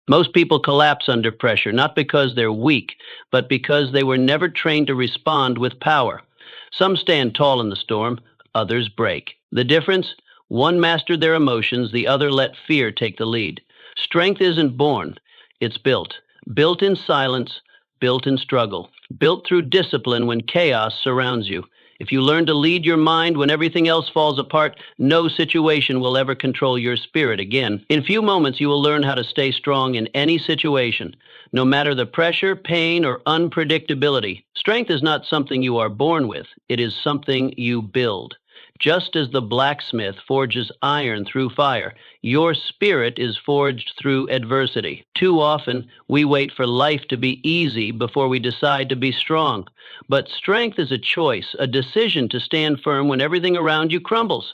Most people collapse under pressure, not because they're weak, but because they were never trained to respond with power. Some stand tall in the storm, others break. The difference? One mastered their emotions, the other let fear take the lead. Strength isn't born, it's built. Built in silence, built in struggle, built through discipline when chaos surrounds you. If you learn to lead your mind when everything else falls apart, no situation will ever control your spirit again. In a few moments, you will learn how to stay strong in any situation, no matter the pressure, pain, or unpredictability. Strength is not something you are born with, it is something you build. Just as the blacksmith forges iron through fire, your spirit is forged through adversity. Too often, we wait for life to be easy before we decide to be strong. But strength is a choice, a decision to stand firm when everything around you crumbles.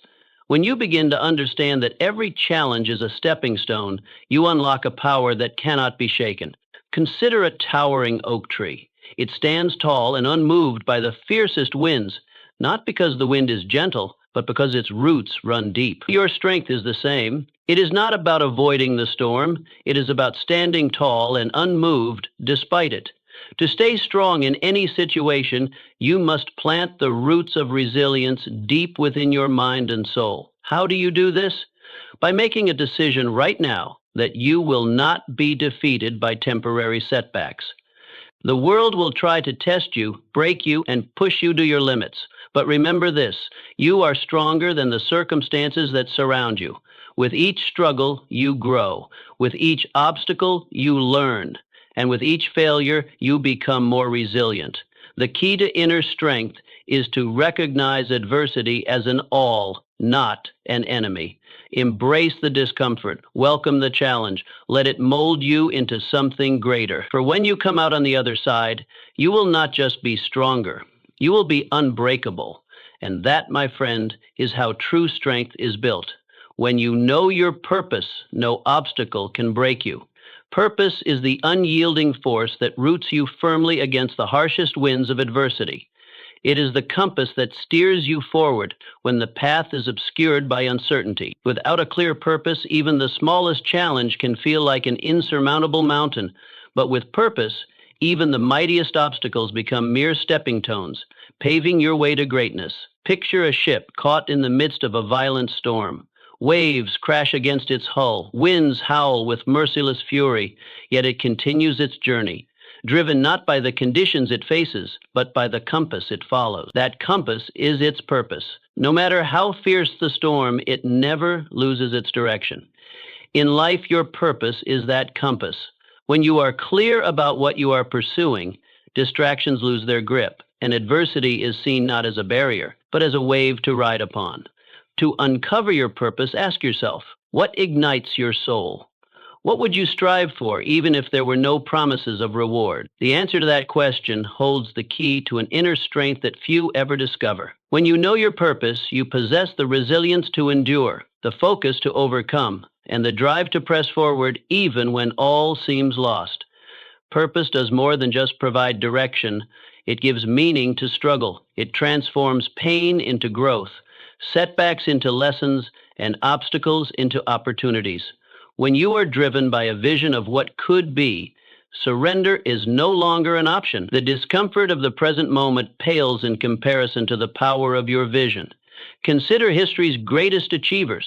When you begin to understand that every challenge is a stepping stone, you unlock a power that cannot be shaken. Consider a towering oak tree. It stands tall and unmoved by the fiercest winds, not because the wind is gentle, but because its roots run deep. Your strength is the same. It is not about avoiding the storm. It is about standing tall and unmoved despite it. To stay strong in any situation, you must plant the roots of resilience deep within your mind and soul. How do you do this? By making a decision right now that you will not be defeated by temporary setbacks. The world will try to test you, break you, and push you to your limits. But remember this, you are stronger than the circumstances that surround you. With each struggle, you grow. With each obstacle, you learn. And with each failure, you become more resilient. The key to inner strength is to recognize adversity as an all, not an enemy. Embrace the discomfort, welcome the challenge, let it mold you into something greater. For when you come out on the other side, you will not just be stronger, you will be unbreakable. And that, my friend, is how true strength is built. When you know your purpose, no obstacle can break you. Purpose is the unyielding force that roots you firmly against the harshest winds of adversity. It is the compass that steers you forward when the path is obscured by uncertainty. Without a clear purpose, even the smallest challenge can feel like an insurmountable mountain. But with purpose, even the mightiest obstacles become mere stepping stones, paving your way to greatness. Picture a ship caught in the midst of a violent storm. Waves crash against its hull, winds howl with merciless fury, yet it continues its journey, driven not by the conditions it faces, but by the compass it follows. That compass is its purpose. No matter how fierce the storm, it never loses its direction. In life, your purpose is that compass. When you are clear about what you are pursuing, distractions lose their grip, and adversity is seen not as a barrier, but as a wave to ride upon. To uncover your purpose, ask yourself, what ignites your soul? What would you strive for, even if there were no promises of reward? The answer to that question holds the key to an inner strength that few ever discover. When you know your purpose, you possess the resilience to endure, the focus to overcome, and the drive to press forward even when all seems lost. Purpose does more than just provide direction. It gives meaning to struggle. It transforms pain into growth, setbacks into lessons, and obstacles into opportunities. When you are driven by a vision of what could be, surrender is no longer an option. The discomfort of the present moment pales in comparison to the power of your vision. Consider history's greatest achievers.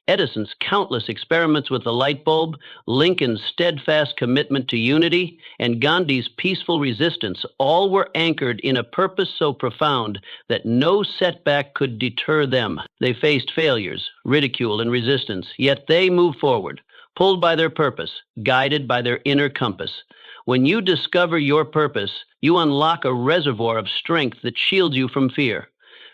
Edison's countless experiments with the light bulb, Lincoln's steadfast commitment to unity, and Gandhi's peaceful resistance all were anchored in a purpose so profound that no setback could deter them. They faced failures, ridicule, and resistance, yet they moved forward, pulled by their purpose, guided by their inner compass. When you discover your purpose, you unlock a reservoir of strength that shields you from fear.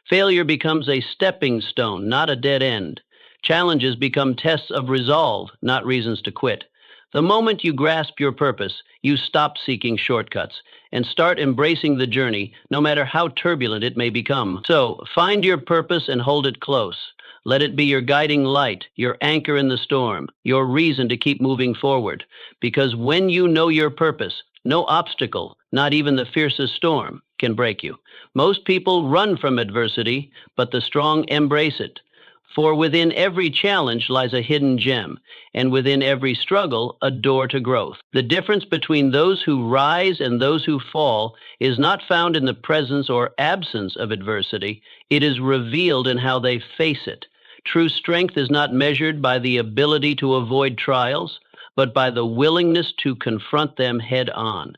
Failure becomes a stepping stone, not a dead end. Challenges become tests of resolve, not reasons to quit. The moment you grasp your purpose, you stop seeking shortcuts and start embracing the journey, no matter how turbulent it may become. So, find your purpose and hold it close. Let it be your guiding light, your anchor in the storm, your reason to keep moving forward. Because when you know your purpose, no obstacle, not even the fiercest storm, can break you. Most people run from adversity, but the strong embrace it. For within every challenge lies a hidden gem, and within every struggle, a door to growth. The difference between those who rise and those who fall is not found in the presence or absence of adversity, it is revealed in how they face it. True strength is not measured by the ability to avoid trials, but by the willingness to confront them head on.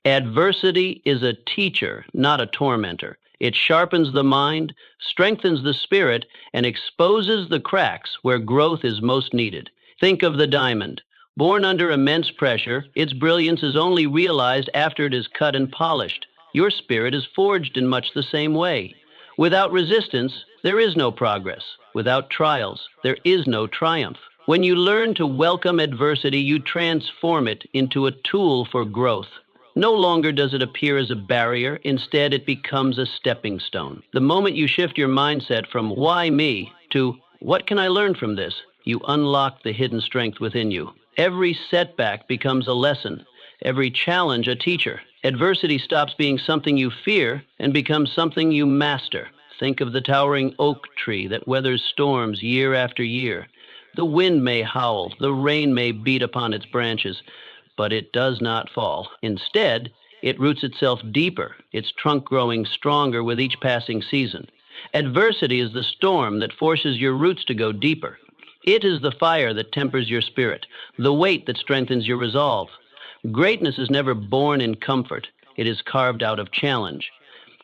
Adversity is a teacher, not a tormentor. It sharpens the mind, strengthens the spirit, and exposes the cracks where growth is most needed. Think of the diamond. Born under immense pressure, its brilliance is only realized after it is cut and polished. Your spirit is forged in much the same way. Without resistance, there is no progress. Without trials, there is no triumph. When you learn to welcome adversity, you transform it into a tool for growth. No longer does it appear as a barrier, instead it becomes a stepping stone. The moment you shift your mindset from why me to what can I learn from this, you unlock the hidden strength within you. Every setback becomes a lesson, every challenge a teacher. Adversity stops being something you fear and becomes something you master. Think of the towering oak tree that weathers storms year after year. The wind may howl, the rain may beat upon its branches, but it does not fall. Instead, it roots itself deeper, its trunk growing stronger with each passing season. Adversity is the storm that forces your roots to go deeper. It is the fire that tempers your spirit, the weight that strengthens your resolve. Greatness is never born in comfort. It is carved out of challenge.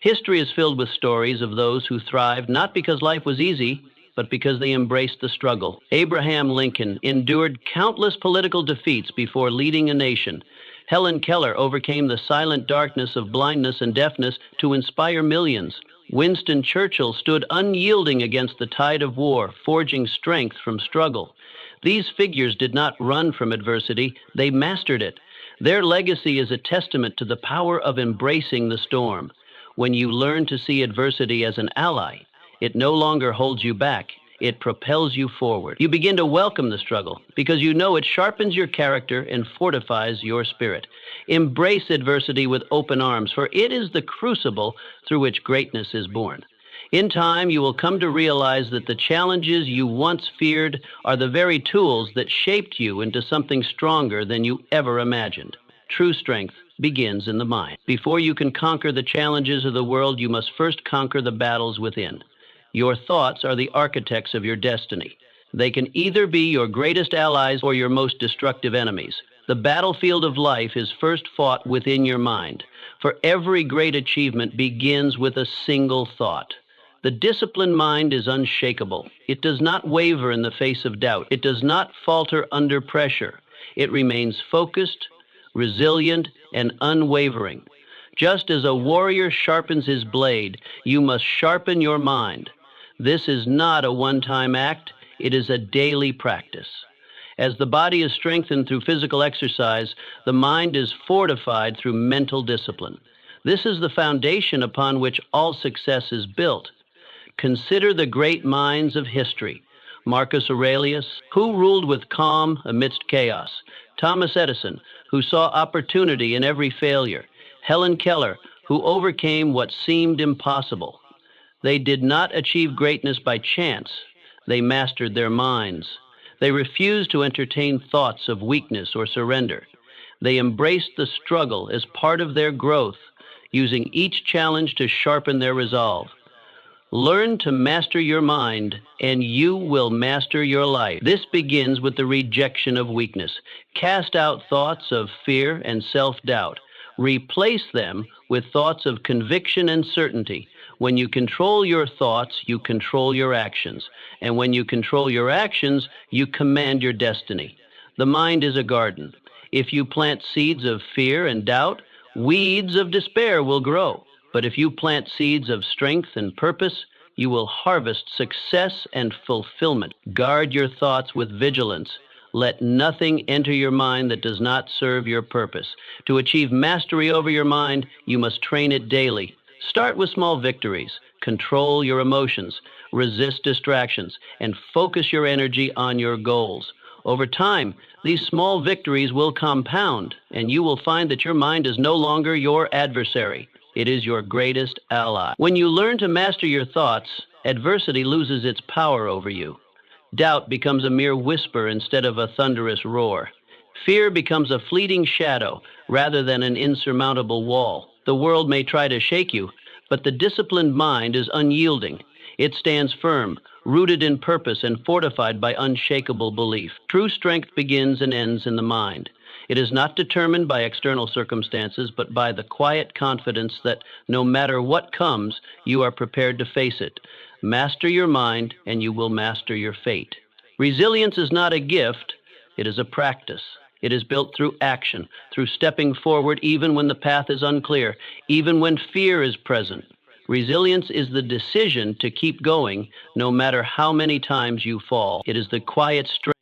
History is filled with stories of those who thrived not because life was easy, but because they embraced the struggle. Abraham Lincoln endured countless political defeats before leading a nation. Helen Keller overcame the silent darkness of blindness and deafness to inspire millions. Winston Churchill stood unyielding against the tide of war, forging strength from struggle. These figures did not run from adversity, they mastered it. Their legacy is a testament to the power of embracing the storm. When you learn to see adversity as an ally, it no longer holds you back. It propels you forward. You begin to welcome the struggle because you know it sharpens your character and fortifies your spirit. Embrace adversity with open arms, for it is the crucible through which greatness is born. In time, you will come to realize that the challenges you once feared are the very tools that shaped you into something stronger than you ever imagined. True strength begins in the mind. Before you can conquer the challenges of the world, you must first conquer the battles within. Your thoughts are the architects of your destiny. They can either be your greatest allies or your most destructive enemies. The battlefield of life is first fought within your mind, for every great achievement begins with a single thought. The disciplined mind is unshakable. It does not waver in the face of doubt. It does not falter under pressure. It remains focused, resilient, and unwavering. Just as a warrior sharpens his blade, you must sharpen your mind. This is not a one-time act, it is a daily practice. As the body is strengthened through physical exercise, the mind is fortified through mental discipline. This is the foundation upon which all success is built. Consider the great minds of history. Marcus Aurelius, who ruled with calm amidst chaos. Thomas Edison, who saw opportunity in every failure. Helen Keller, who overcame what seemed impossible. They did not achieve greatness by chance. They mastered their minds. They refused to entertain thoughts of weakness or surrender. They embraced the struggle as part of their growth, using each challenge to sharpen their resolve. Learn to master your mind, and you will master your life. This begins with the rejection of weakness. Cast out thoughts of fear and self-doubt. Replace them with thoughts of conviction and certainty. When you control your thoughts, you control your actions. And when you control your actions, you command your destiny. The mind is a garden. If you plant seeds of fear and doubt, weeds of despair will grow. But if you plant seeds of strength and purpose, you will harvest success and fulfillment. Guard your thoughts with vigilance. Let nothing enter your mind that does not serve your purpose. To achieve mastery over your mind, you must train it daily. Start with small victories. Control your emotions, resist distractions, and focus your energy on your goals. Over time, these small victories will compound, and you will find that your mind is no longer your adversary. It is your greatest ally. When you learn to master your thoughts, Adversity loses its power over you. Doubt becomes a mere whisper instead of a thunderous roar. Fear becomes a fleeting shadow rather than an insurmountable wall. The world may try to shake you, but the disciplined mind is unyielding. It stands firm, rooted in purpose and fortified by unshakable belief. True strength begins and ends in the mind. It is not determined by external circumstances, but by the quiet confidence that no matter what comes, you are prepared to face it. Master your mind, and you will master your fate. Resilience is not a gift, it is a practice. It is built through action, through stepping forward even when the path is unclear, even when fear is present. Resilience is the decision to keep going no matter how many times you fall. It is the quiet strength.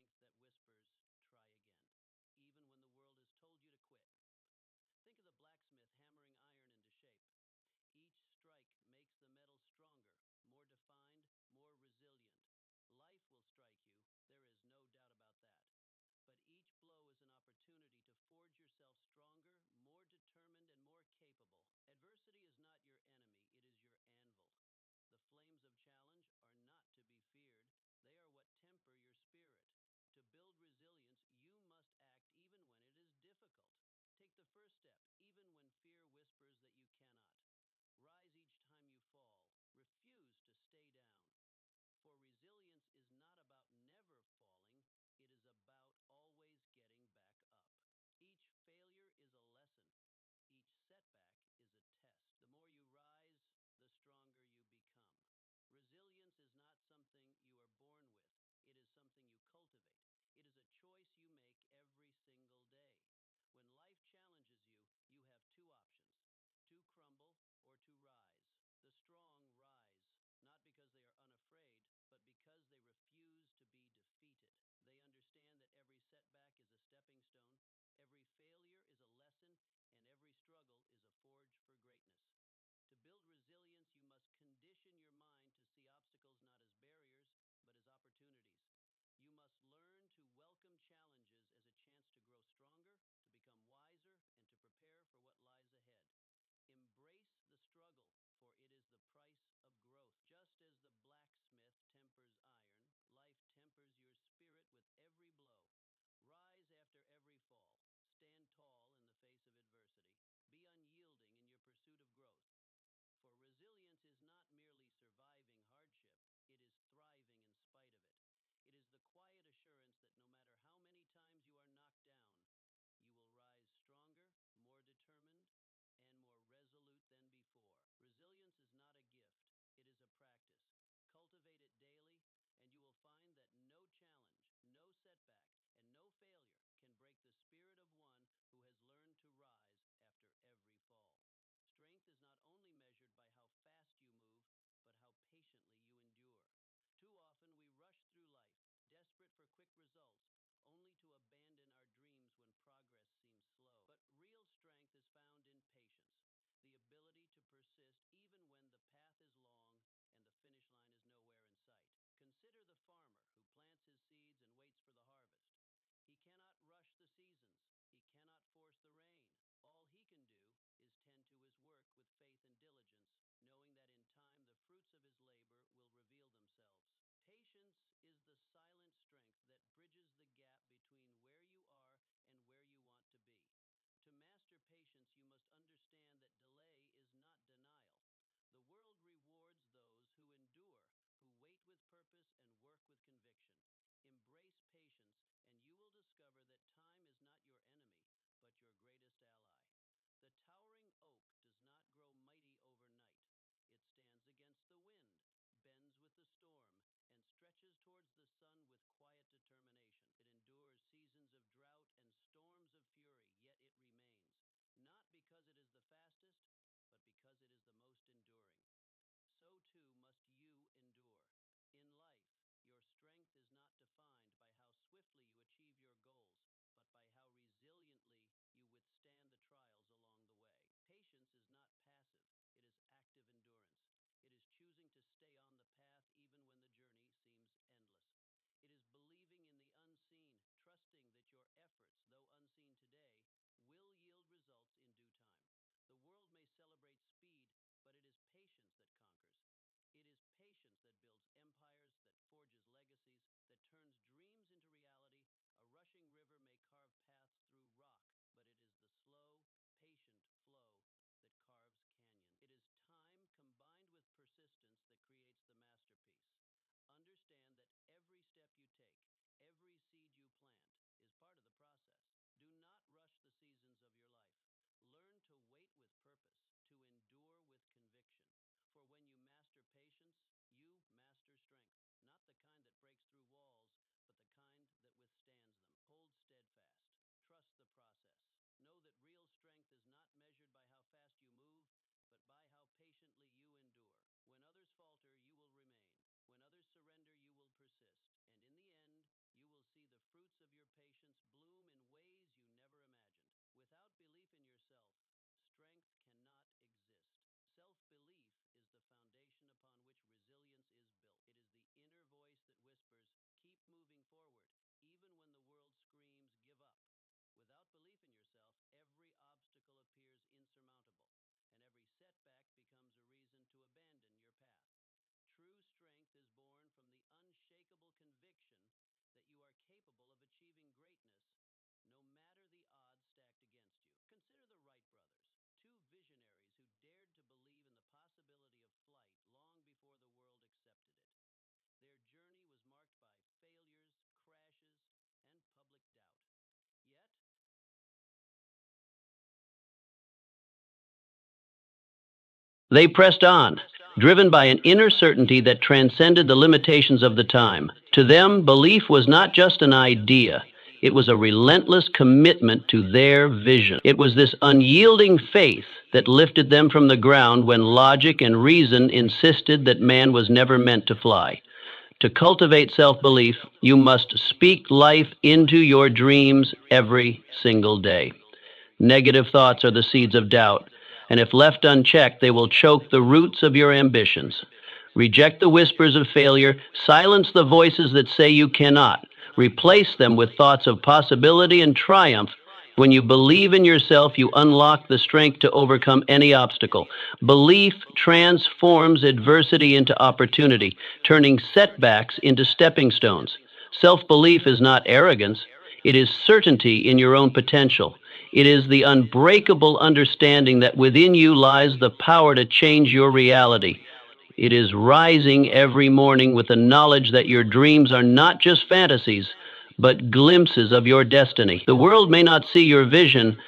seed you plant is part of the process. Do not rush the seasons of your life. Learn to wait with purpose, to endure with conviction. For when you master patience, you master strength. Not the kind that breaks through walls, but the kind that withstands them. Hold steadfast. Trust the process. Know that real strength is not measured by how fast you move, but by how patiently you endure. When others falter, you will remain. When others surrender, you will persist. And in the end, you will see the fruits of your patience bloom in ways you never imagined. Without belief in yourself, strength cannot exist. Self-belief is the foundation upon which resilience is built. It is the inner voice that whispers, keep moving forward, even when the world screams, give up. Without belief in yourself, every obstacle appears insurmountable, and every setback becomes a reason to abandon your path. True strength is born from the unshakable conviction that you are capable of achieving greatness, no matter the odds stacked against you. Consider the Wright brothers, two visionaries who dared to believe in the possibility of flight long before the world accepted it. Their journey was marked by failures, crashes, and public doubt. Yet, they pressed on, driven by an inner certainty that transcended the limitations of the time. To them, belief was not just an idea. It was a relentless commitment to their vision. It was this unyielding faith that lifted them from the ground when logic and reason insisted that man was never meant to fly. To cultivate self-belief, you must speak life into your dreams every single day. Negative thoughts are the seeds of doubt, and if left unchecked, they will choke the roots of your ambitions. Reject the whispers of failure, silence the voices that say you cannot. Replace them with thoughts of possibility and triumph. When you believe in yourself, you unlock the strength to overcome any obstacle. Belief transforms adversity into opportunity, turning setbacks into stepping stones. Self-belief is not arrogance. It is certainty in your own potential. It is the unbreakable understanding that within you lies the power to change your reality. It is rising every morning with the knowledge that your dreams are not just fantasies, but glimpses of your destiny. The world may not see your vision,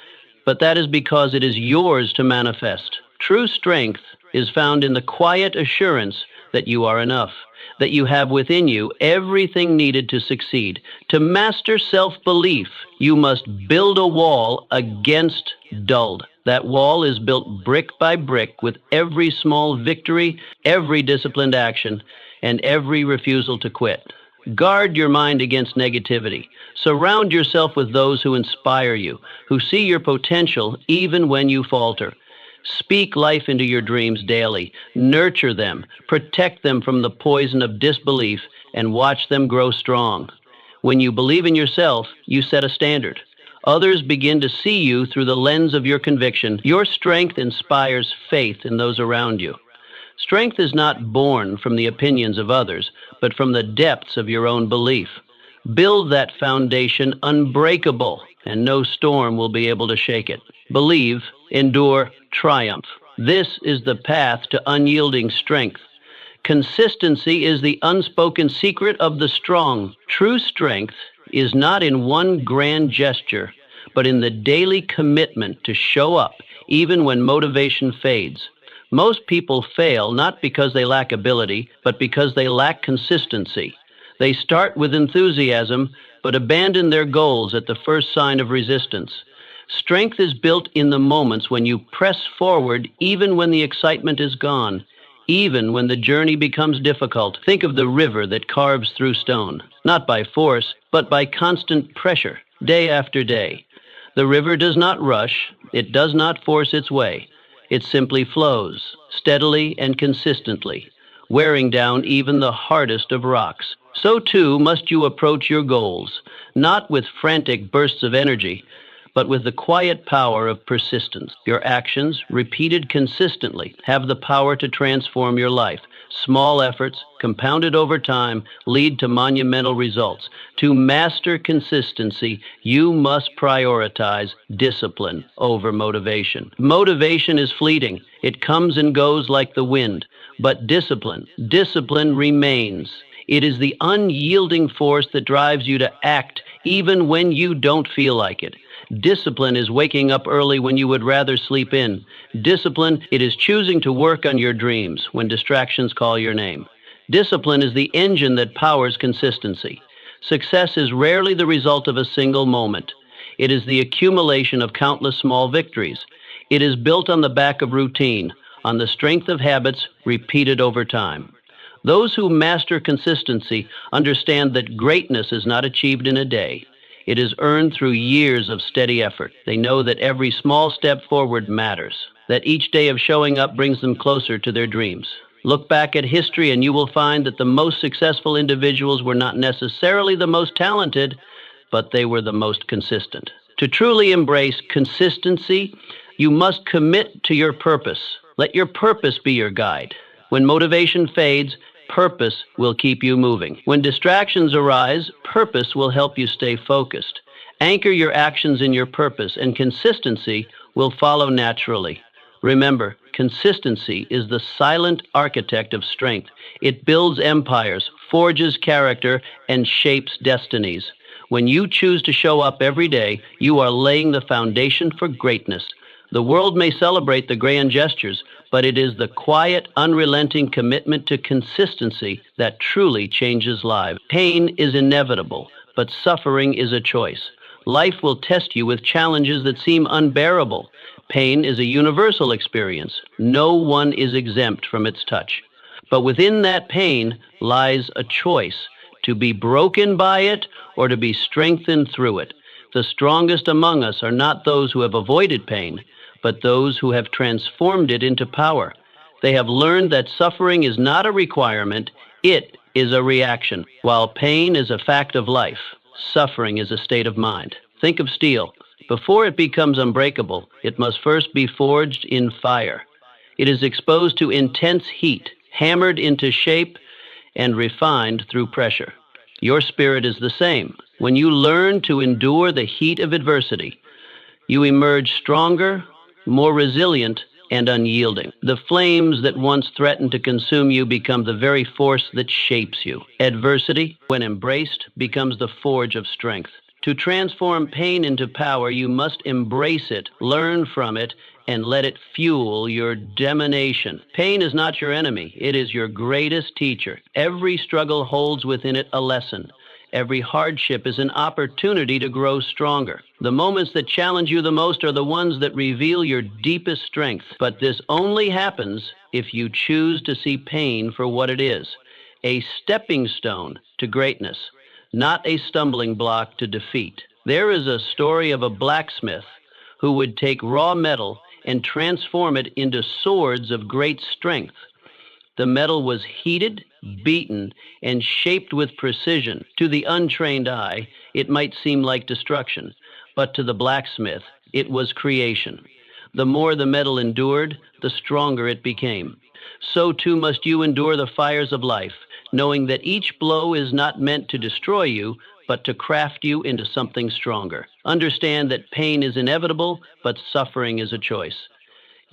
but that is because it is yours to manifest. True strength is found in the quiet assurance that you are enough, that you have within you everything needed to succeed. To master self-belief, you must build a wall against dulled. That wall is built brick by brick with every small victory, every disciplined action, and every refusal to quit. Guard your mind against negativity. Surround yourself with those who inspire you, who see your potential even when you falter. Speak life into your dreams daily. Nurture them. Protect them from the poison of disbelief and watch them grow strong. When you believe in yourself, you set a standard. Others begin to see you through the lens of your conviction. Your strength inspires faith in those around you. Strength is not born from the opinions of others, but from the depths of your own belief. Build that foundation unbreakable, and no storm will be able to shake it. Believe, endure, triumph. This is the path to unyielding strength. Consistency is the unspoken secret of the strong. True strength is not in one grand gesture, but in the daily commitment to show up, even when motivation fades. Most people fail not because they lack ability, but because they lack consistency. They start with enthusiasm, but abandon their goals at the first sign of resistance. Strength is built in the moments when you press forward, even when the excitement is gone, even when the journey becomes difficult. Think of the river that carves through stone, not by force, but by constant pressure, day after day. The river does not rush, it does not force its way. It simply flows, steadily and consistently, wearing down even the hardest of rocks. So too must you approach your goals, not with frantic bursts of energy, but with the quiet power of persistence. Your actions, repeated consistently, have the power to transform your life. Small efforts, compounded over time, lead to monumental results. To master consistency, you must prioritize discipline over motivation. Motivation is fleeting. It comes and goes like the wind. But discipline remains. It is the unyielding force that drives you to act even when you don't feel like it. Discipline is waking up early when you would rather sleep in. Discipline, it is choosing to work on your dreams when distractions call your name. Discipline is the engine that powers consistency. Success is rarely the result of a single moment. It is the accumulation of countless small victories. It is built on the back of routine, on the strength of habits repeated over time. Those who master consistency understand that greatness is not achieved in a day. It is earned through years of steady effort. They know that every small step forward matters, that each day of showing up brings them closer to their dreams. Look back at history and you will find that the most successful individuals were not necessarily the most talented, but they were the most consistent. To truly embrace consistency, you must commit to your purpose. Let your purpose be your guide. When motivation fades, purpose will keep you moving. When distractions arise, purpose will help you stay focused. Anchor your actions in your purpose, and consistency will follow naturally. Remember, consistency is the silent architect of strength. It builds empires, forges character, and shapes destinies. When you choose to show up every day, you are laying the foundation for greatness. The world may celebrate the grand gestures, but it is the quiet, unrelenting commitment to consistency that truly changes lives. Pain is inevitable, but suffering is a choice. Life will test you with challenges that seem unbearable. Pain is a universal experience. No one is exempt from its touch. But within that pain lies a choice: to be broken by it or to be strengthened through it. The strongest among us are not those who have avoided pain, but those who have transformed it into power. They have learned that suffering is not a requirement, it is a reaction. While pain is a fact of life, suffering is a state of mind. Think of steel. Before it becomes unbreakable, it must first be forged in fire. It is exposed to intense heat, hammered into shape, and refined through pressure. Your spirit is the same. When you learn to endure the heat of adversity, you emerge stronger, more resilient, and unyielding. The flames that once threatened to consume you become the very force that shapes you. Adversity, when embraced, becomes the forge of strength. To transform pain into power, you must embrace it, learn from it, and let it fuel your determination. Pain is not your enemy. It is your greatest teacher. Every struggle holds within it a lesson. Every hardship is an opportunity to grow stronger. The moments that challenge you the most are the ones that reveal your deepest strength. But this only happens if you choose to see pain for what it is: a stepping stone to greatness, not a stumbling block to defeat. There is a story of a blacksmith who would take raw metal and transform it into swords of great strength. The metal was heated, beaten, and shaped with precision. To the untrained eye, it might seem like destruction, but to the blacksmith, it was creation. The more the metal endured, the stronger it became. So too must you endure the fires of life, knowing that each blow is not meant to destroy you, but to craft you into something stronger. Understand that pain is inevitable, but suffering is a choice.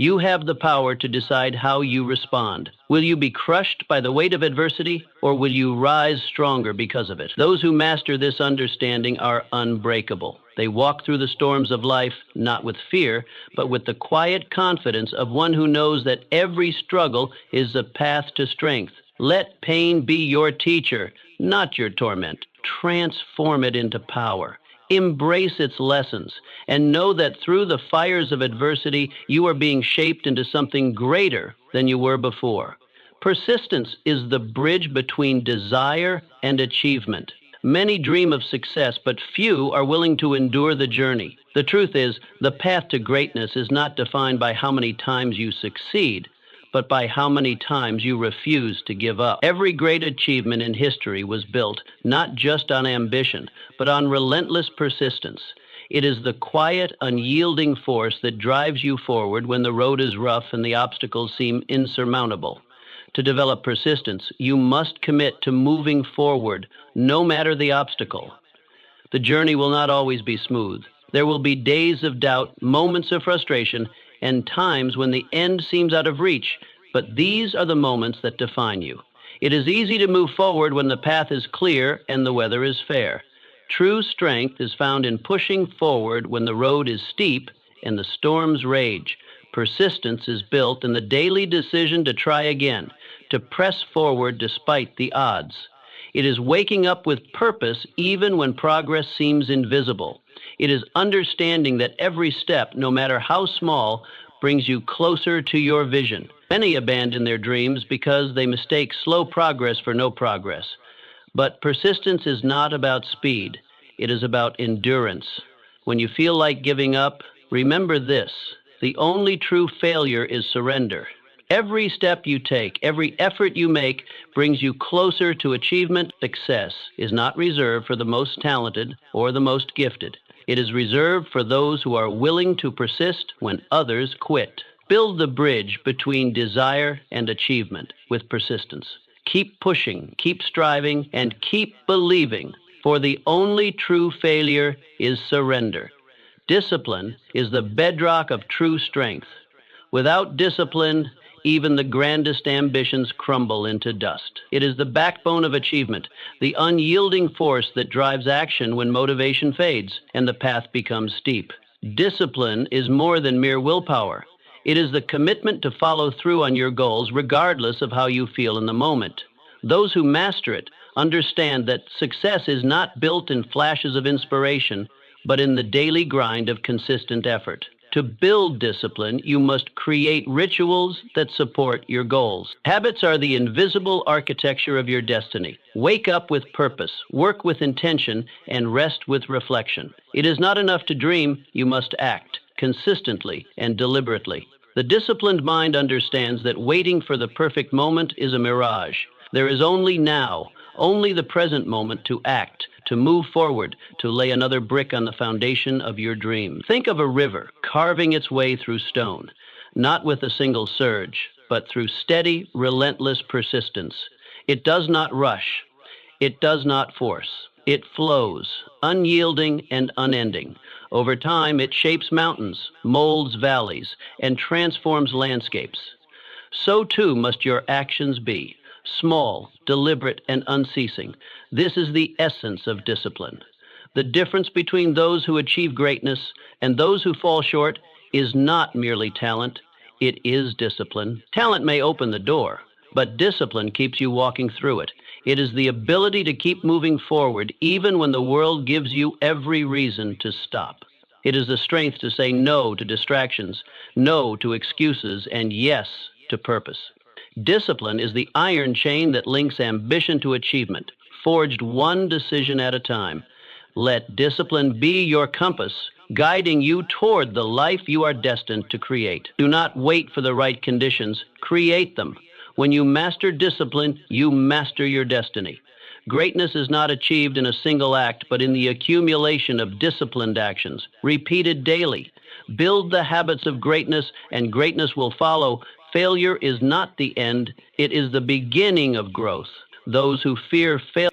You have the power to decide how you respond. Will you be crushed by the weight of adversity, or will you rise stronger because of it? Those who master this understanding are unbreakable. They walk through the storms of life not with fear, but with the quiet confidence of one who knows that every struggle is a path to strength. Let pain be your teacher, not your torment. Transform it into power. Embrace its lessons, and know that through the fires of adversity, you are being shaped into something greater than you were before. Persistence is the bridge between desire and achievement. Many dream of success, but few are willing to endure the journey. The truth is, the path to greatness is not defined by how many times you succeed, but by how many times you refuse to give up. Every great achievement in history was built not just on ambition, but on relentless persistence. It is the quiet, unyielding force that drives you forward when the road is rough and the obstacles seem insurmountable. To develop persistence, you must commit to moving forward, no matter the obstacle. The journey will not always be smooth. There will be days of doubt, moments of frustration, and times when the end seems out of reach, but these are the moments that define you. It is easy to move forward when the path is clear and the weather is fair. True strength is found in pushing forward when the road is steep and the storms rage. Persistence is built in the daily decision to try again, to press forward despite the odds. It is waking up with purpose even when progress seems invisible. It is understanding that every step, no matter how small, brings you closer to your vision. Many abandon their dreams because they mistake slow progress for no progress. But persistence is not about speed. It is about endurance. When you feel like giving up, remember this: the only true failure is surrender. Every step you take, every effort you make brings you closer to achievement. Success is not reserved for the most talented or the most gifted. It is reserved for those who are willing to persist when others quit. Build the bridge between desire and achievement with persistence. Keep pushing, keep striving, and keep believing, for the only true failure is surrender. Discipline is the bedrock of true strength. Without discipline, even the grandest ambitions crumble into dust. It is the backbone of achievement, the unyielding force that drives action when motivation fades and the path becomes steep. Discipline is more than mere willpower. It is the commitment to follow through on your goals regardless of how you feel in the moment. Those who master it understand that success is not built in flashes of inspiration, but in the daily grind of consistent effort. To build discipline, you must create rituals that support your goals. Habits are the invisible architecture of your destiny. Wake up with purpose, work with intention, and rest with reflection. It is not enough to dream, you must act consistently and deliberately. The disciplined mind understands that waiting for the perfect moment is a mirage. There is only now, only the present moment to act, to move forward, to lay another brick on the foundation of your dream. Think of a river carving its way through stone, not with a single surge, but through steady, relentless persistence. It does not rush. It does not force. It flows, unyielding and unending. Over time, it shapes mountains, molds valleys, and transforms landscapes. So too must your actions be. Small, deliberate, and unceasing. This is the essence of discipline. The difference between those who achieve greatness and those who fall short is not merely talent, it is discipline. Talent may open the door, but discipline keeps you walking through it. It is the ability to keep moving forward even when the world gives you every reason to stop. It is the strength to say no to distractions, no to excuses, and yes to purpose. Discipline is the iron chain that links ambition to achievement, forged one decision at a time. Let discipline be your compass, guiding you toward the life you are destined to create. Do not wait for the right conditions, create them. When you master discipline, you master your destiny. Greatness is not achieved in a single act, but in the accumulation of disciplined actions, repeated daily. Build the habits of greatness, and greatness will follow. Failure is not the end, it is the beginning of growth. Those who fear failure